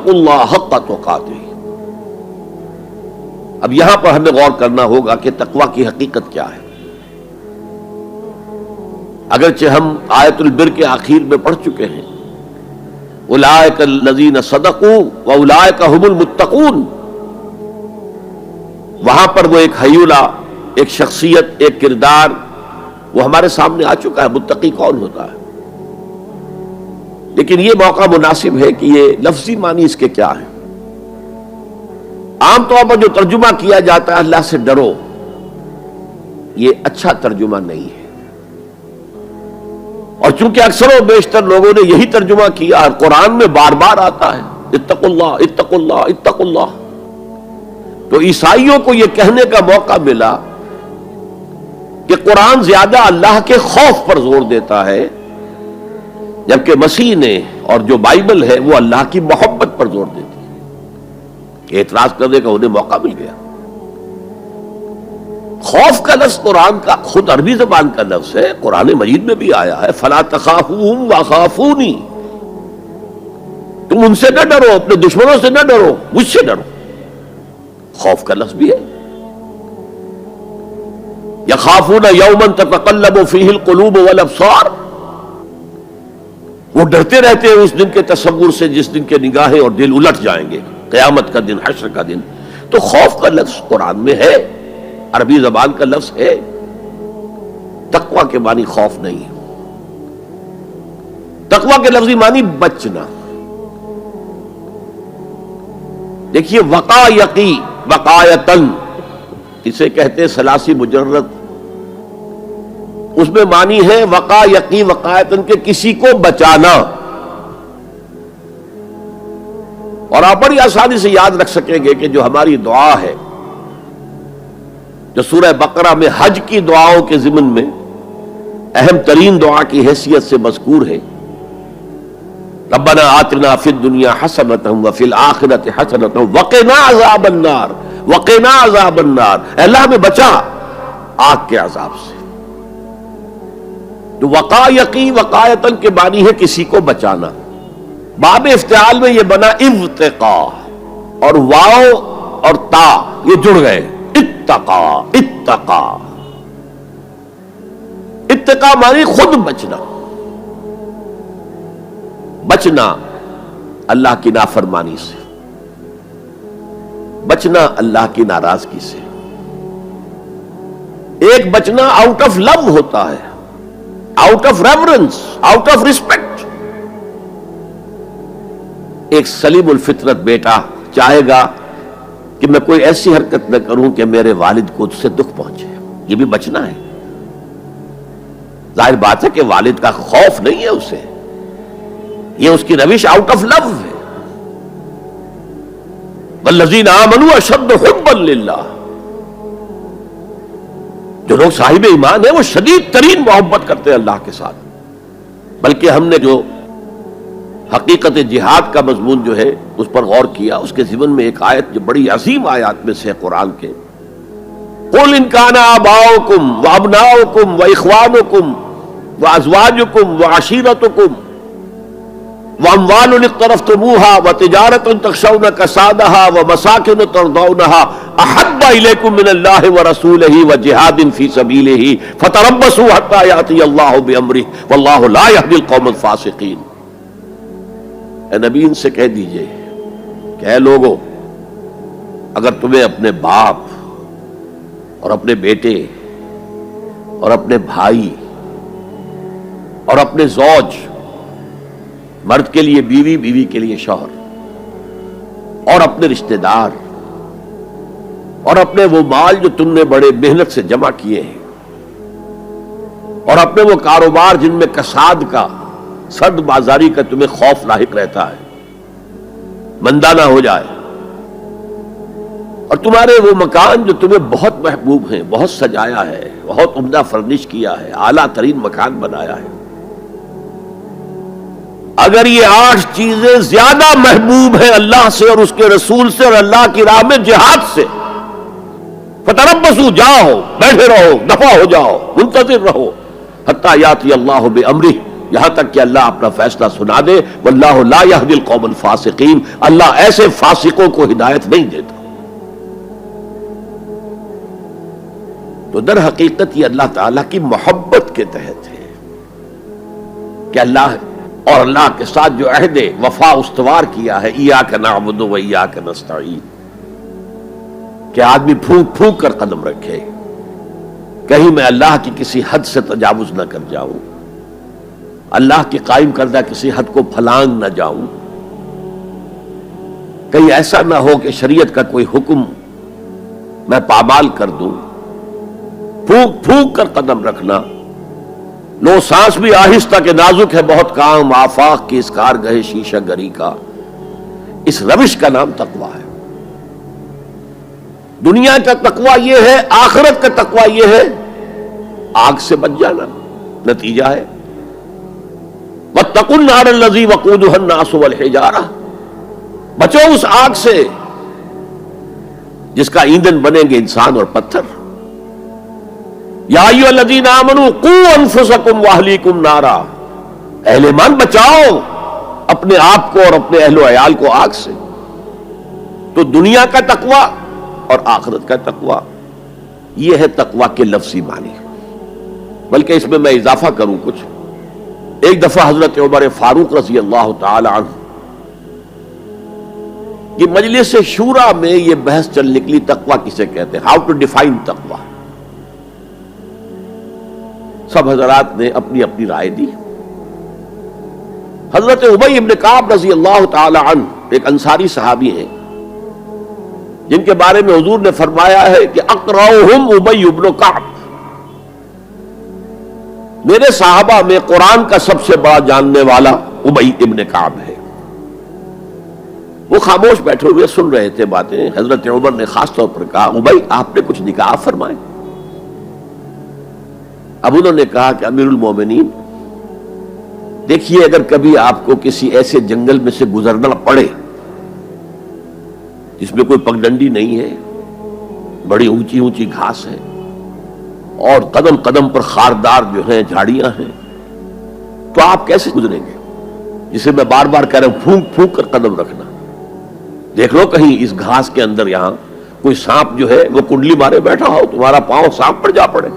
واتقوا اللہ حق تقاتہ. اب یہاں پر ہمیں غور کرنا ہوگا کہ تقوی کی حقیقت کیا ہے. اگرچہ ہم آیت البر کے آخر میں پڑھ چکے ہیں اولئک الذین صدقوا واولئک هم المتقون، وہاں پر وہ ایک حیولہ، ایک شخصیت، ایک کردار وہ ہمارے سامنے آ چکا ہے، متقی کون ہوتا ہے. لیکن یہ موقع مناسب ہے کہ یہ لفظی معنی اس کے کیا ہے. عام طور پر جو ترجمہ کیا جاتا ہے اللہ سے ڈرو، یہ اچھا ترجمہ نہیں ہے، اور چونکہ اکثر و بیشتر لوگوں نے یہی ترجمہ کیا ہے، قرآن میں بار بار آتا ہے اتقوا اللہ اتقوا اللہ اتقوا اللہ، تو عیسائیوں کو یہ کہنے کا موقع ملا کہ قرآن زیادہ اللہ کے خوف پر زور دیتا ہے، جبکہ مسیح نے اور جو بائبل ہے وہ اللہ کی محبت پر زور دیتی ہے. اعتراض کرنے کا انہیں موقع مل گیا. خوف کا لفظ قرآن کا خود عربی زبان کا لفظ ہے، قرآن مجید میں بھی آیا ہے فلا تخافوہم وخافونی، تم ان سے نہ ڈرو، اپنے دشمنوں سے نہ ڈرو، مجھ سے ڈرو. خوف کا لفظ بھی ہے. یخافون یوما تتقلب فیہ القلوب والابصار، وہ ڈرتے رہتے ہیں اس دن کے تصور سے جس دن کے نگاہیں اور دل الٹ جائیں گے، قیامت کا دن، حشر کا دن. تو خوف کا لفظ قرآن میں ہے، عربی زبان کا لفظ ہے. تقوی کے معنی خوف نہیں ہے. تقوی کے لفظی معنی بچنا. دیکھیے وقایقی، وقایتن اسے کہتے ہیں ثلاثی مجرد، اس میں معنی ہے وقایقی وقایتن کے کسی کو بچانا. اور آپ بڑی آسانی سے یاد رکھ سکیں گے کہ جو ہماری دعا ہے، جو سورہ بقرہ میں حج کی دعاؤں کے ضمن میں اہم ترین دعا کی حیثیت سے مذکور ہے، ربنا آتنا فی الدنیا حسنۃ وفی الآخرۃ حسنۃ وقنا عذاب النار، وقنا عذاب النار، اے اللہ ہمیں بچا آگ کے عذاب سے. تو وقایقی وقایتن کے معنی ہے کسی کو بچانا. باب افتعال میں یہ بنا ابتقاء، اور واو اور تا یہ جڑ گئے، اتقا اتقا. اتقا معنی خود بچنا، بچنا اللہ کی نافرمانی سے، بچنا اللہ کی ناراضگی سے. ایک بچنا آؤٹ آف لو ہوتا ہے، out of reverence, out of respect. ایک سلیم الفطرت بیٹا چاہے گا کہ میں کوئی ایسی حرکت نہ کروں کہ میرے والد کو اس سے دکھ پہنچے، یہ بھی بچنا ہے. ظاہر بات ہے کہ والد کا خوف نہیں ہے اسے، یہ اس کی روش آؤٹ آف لو ہے. والذین آمنوا اشد حبا للہ، جو لوگ صاحب ایمان ہیں وہ شدید ترین محبت کرتے ہیں اللہ کے ساتھ. بلکہ ہم نے جو حقیقت جہاد کا مضمون جو ہے اس پر غور کیا، اس کے ضمن میں ایک آیت جو بڑی عظیم آیات میں سے قرآن کے، قُلْ إِنْ كَانَ آبَاؤُكُمْ وَأَبْنَاؤُكُمْ وَإِخْوَانُكُمْ وَأَزْوَاجُكُمْ وَعَشِيرَتُكُمْ وَأَمْوَالٌ اقْتَرَفْتُمُوهَا وَتِجَارَةٌ تَخْشَوْنَ كَسَادَهَا وَمَسَاكِنُ تَرْضَوْنَهَا أَحَبَّ إِلَيْكُم مِّنَ اللَّهِ وَرَسُولِهِ وَجِهَادٍ فِي سَبِيلِهِ فَتَرَبَّصُوا حَتَّى يَأْتِيَ اللَّهُ بِأَمْرِهِ وَاللَّهُ لَا يَهْدِي الْقَوْمَ الْفَاسِقِينَ. اے نبی ان سے کہہ دیجئے کہ اے لوگو، اگر تمہیں اپنے باپ اور اپنے بیٹے اور اپنے بھائی اور اپنے زوج، مرد کے لیے بیوی، بیوی کے لیے شوہر، اور اپنے رشتہ دار اور اپنے وہ مال جو تم نے بڑے محنت سے جمع کیے ہیں، اور اپنے وہ کاروبار جن میں کساد کا، سرد بازاری کا تمہیں خوف لاحق رہتا ہے، مندہ نہ ہو جائے، اور تمہارے وہ مکان جو تمہیں بہت محبوب ہیں، بہت سجایا ہے، بہت عمدہ فرنش کیا ہے، اعلیٰ ترین مکان بنایا ہے، اگر یہ 8 چیزیں زیادہ محبوب ہیں اللہ سے اور اس کے رسول سے اور اللہ کی راہ میں جہاد سے، فتربصوا، جاؤ، بیٹھے رہو، دفع ہو جاؤ، منتظر رہو، حتی یاتی اللہ بامرہ، یہاں تک کہ اللہ اپنا فیصلہ سنا دے. واللہ لا یہدی القوم الفاسقین، اللہ ایسے فاسقوں کو ہدایت نہیں دیتا. تو در حقیقت یہ اللہ تعالیٰ کی محبت کے تحت ہے کہ اللہ اور اللہ کے ساتھ جو عہد وفا استوار کیا ہے، ایاک نعبد و ایاک نستعین، کہ آدمی پھونک پھونک کر قدم رکھے، کہیں میں اللہ کی کسی حد سے تجاوز نہ کر جاؤں، اللہ کی قائم کردہ کسی حد کو پھلانگ نہ جاؤں، کہیں ایسا نہ ہو کہ شریعت کا کوئی حکم میں پامال کر دوں. پھونک پھونک کر قدم رکھنا. لو سانس بھی آہستہ کہ نازک ہے بہت کام، آفاق کی اس کارگہ شیشہ گری کا. اس روش کا نام تقویٰ ہے. دنیا کا تقویٰ یہ ہے، آخرت کا تقویٰ یہ ہے آگ سے بچ جانا. نتیجہ ہے واتقوا النار الذی وقودها الناس والحجارہ، بچو اس آگ سے جس کا ایندھن بنیں گے انسان اور پتھر. یا ایھا الذین آمنوا قوا انفسکم واہلیکم نارا، اہل ایمان بچاؤ اپنے آپ کو اور اپنے اہل و عیال کو آگ سے. تو دنیا کا تقویٰ اور آخرت کا تقویٰ یہ ہے تقویٰ کے لفظی معنی. بلکہ اس میں اضافہ کروں کچھ. ایک دفعہ حضرت عمر فاروق رضی اللہ تعالی عنہ کی مجلس شورا میں یہ بحث چل نکلی تقویٰ کسے کہتے ہیں، ہاؤ ٹو ڈیفائن تقویٰ. سب حضرات نے اپنی اپنی رائے دی. حضرت ابی بن کعب رضی اللہ تعالی عنہ ایک انصاری صحابی ہیں جن کے بارے میں حضور نے فرمایا ہے کہ اقرأہم ابی بن کعب، میرے صحابہ میں قرآن کا سب سے بڑا جاننے والا ابی ابن کعب ہے. وہ خاموش بیٹھے ہوئے سن رہے تھے باتیں. حضرت عمر نے خاص طور پر کہا ابی آپ نے کچھ نکاح فرمائے. اب انہوں نے کہا کہ امیر المومنین دیکھیے اگر کبھی آپ کو کسی ایسے جنگل میں سے گزرنا پڑے جس میں کوئی پگڈنڈی نہیں ہے، بڑی اونچی اونچی گھاس ہے اور قدم قدم پر خاردار جو ہیں جھاڑیاں ہیں، تو آپ کیسے گزریں گے؟ جسے میں بار بار کہہ رہا ہوں پھونک پھونک کر قدم رکھنا. دیکھ لو کہیں اس گھاس کے اندر یہاں کوئی سانپ جو ہے وہ کنڈلی مارے بیٹھا ہو، تمہارا پاؤں سانپ پر جا پڑے،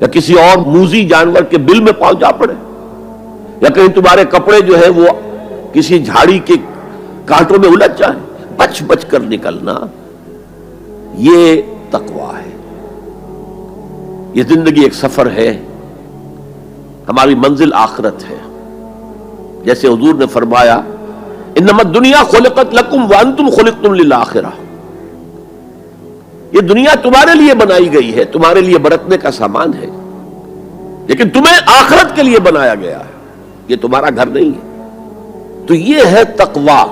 یا کسی اور موذی جانور کے بل میں پاؤں جا پڑے، یا کہیں تمہارے کپڑے جو ہے وہ کسی جھاڑی کے کانٹوں میں الجھ جائیں. بچ بچ کر نکلنا یہ تقویٰ ہے. یہ زندگی ایک سفر ہے، ہماری منزل آخرت ہے. جیسے حضور نے فرمایا انما الدنیا خلقت لکم وانتم خلقتم للآخرہ، یہ دنیا تمہارے لیے بنائی گئی ہے، تمہارے لیے برتنے کا سامان ہے، لیکن تمہیں آخرت کے لیے بنایا گیا ہے، یہ تمہارا گھر نہیں ہے. تو یہ ہے تقویٰ.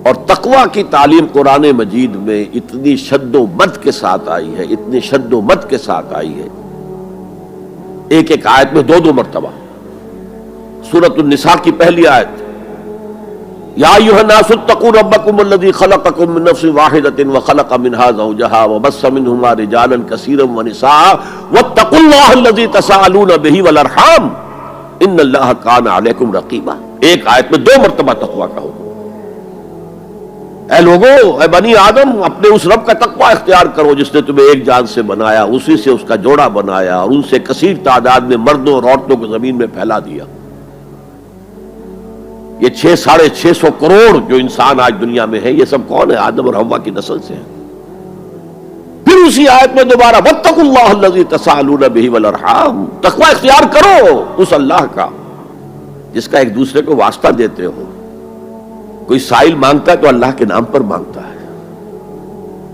اور تقویٰ کی تعلیم قرآن مجید میں اتنی شد و مد کے ساتھ آئی ہے، اتنی شد و مد کے ساتھ آئی ہے، ایک ایک آیت میں دو مرتبہ. سورۃ النساء کی پہلی آیت یا ایھا الناس اتقوا ربکم الذی خلقکم من نفس واحدۃ وخلق منها زوجها وبث منهما رجالا کثیرا ونساء واتقوا اللہ الذی تساءلون به والارحام ان اللہ کان علیکم رقیبا. ایک آیت میں دو مرتبہ تقویٰ کا حکم. اے لوگو، اے بنی آدم، اپنے اس رب کا تقویٰ اختیار کرو جس نے تمہیں ایک جان سے بنایا، اسی سے اس کا جوڑا بنایا اور ان سے کثیر تعداد میں مردوں اور عورتوں کو زمین میں پھیلا دیا. یہ 600-650 کروڑ جو انسان آج دنیا میں ہے، یہ سب کون ہے؟ آدم اور حوا کی نسل سے ہیں. پھر اسی آیت میں دوبارہ واتقوا اللہ الذی تساءلون به والارحام، تقویٰ اختیار کرو اس اللہ کا جس کا ایک دوسرے کو واسطہ دیتے ہو. کوئی سائل مانگتا ہے تو اللہ کے نام پر مانگتا ہے.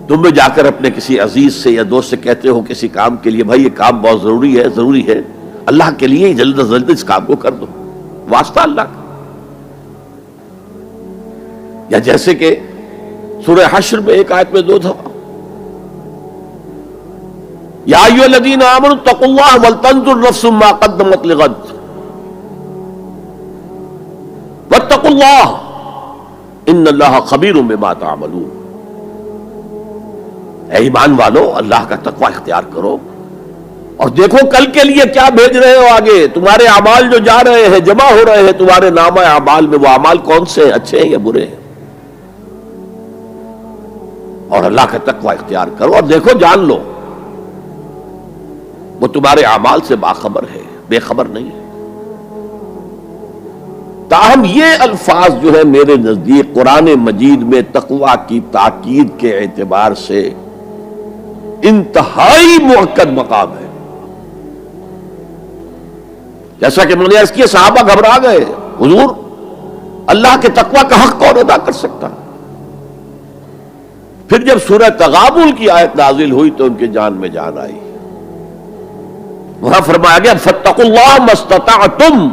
تم بھی جا کر اپنے کسی عزیز سے یا دوست سے کہتے ہو کسی کام کے لیے بھائی یہ کام بہت ضروری ہے اللہ کے لیے جلد از جلد اس کام کو کر دو، واسطہ اللہ کا. یا جیسے کہ سورہ حشر میں ایک آیت میں دو دفعہ یا ایھا الذین آمنوا اتقوا اللہ ولتنظر نفس ما قدمت لغد واتقوا اللہ ان اللہ خبیر بما تعملون. اے ایمان والو، اللہ کا تقوی اختیار کرو اور دیکھو کل کے لیے کیا بھیج رہے ہو آگے. تمہارے اعمال جو جا رہے ہیں جمع ہو رہے ہیں تمہارے نامہ اعمال میں, وہ اعمال کون سے ہیں, اچھے ہیں یا برے ہیں؟ اور اللہ کا تقوی اختیار کرو اور دیکھو جان لو وہ تمہارے اعمال سے باخبر ہے, بے خبر نہیں ہے. تاہم یہ الفاظ جو ہے میرے نزدیک قرآن مجید میں تقوی کی تاکید کے اعتبار سے انتہائی مؤکد مقام ہے. جیسا کہ میں نے عرض کیا صحابہ گھبرا گئے, حضور اللہ کے تقوی کا حق کون ادا کر سکتا؟ پھر جب سورہ تغابن کی آیت نازل ہوئی تو ان کی جان میں جان آئی. وہاں فرمایا گیا فاتقوا اللہ ما استطعتم,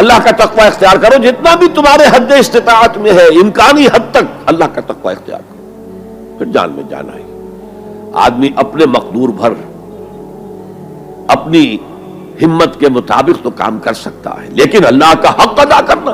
اللہ کا تقوی اختیار کرو جتنا بھی تمہارے حد استطاعت میں ہے, امکانی حد تک اللہ کا تقوی اختیار کرو. پھر جان میں جان آئی. آدمی اپنے مقدور بھر اپنی ہمت کے مطابق تو کام کر سکتا ہے, لیکن اللہ کا حق ادا کرنا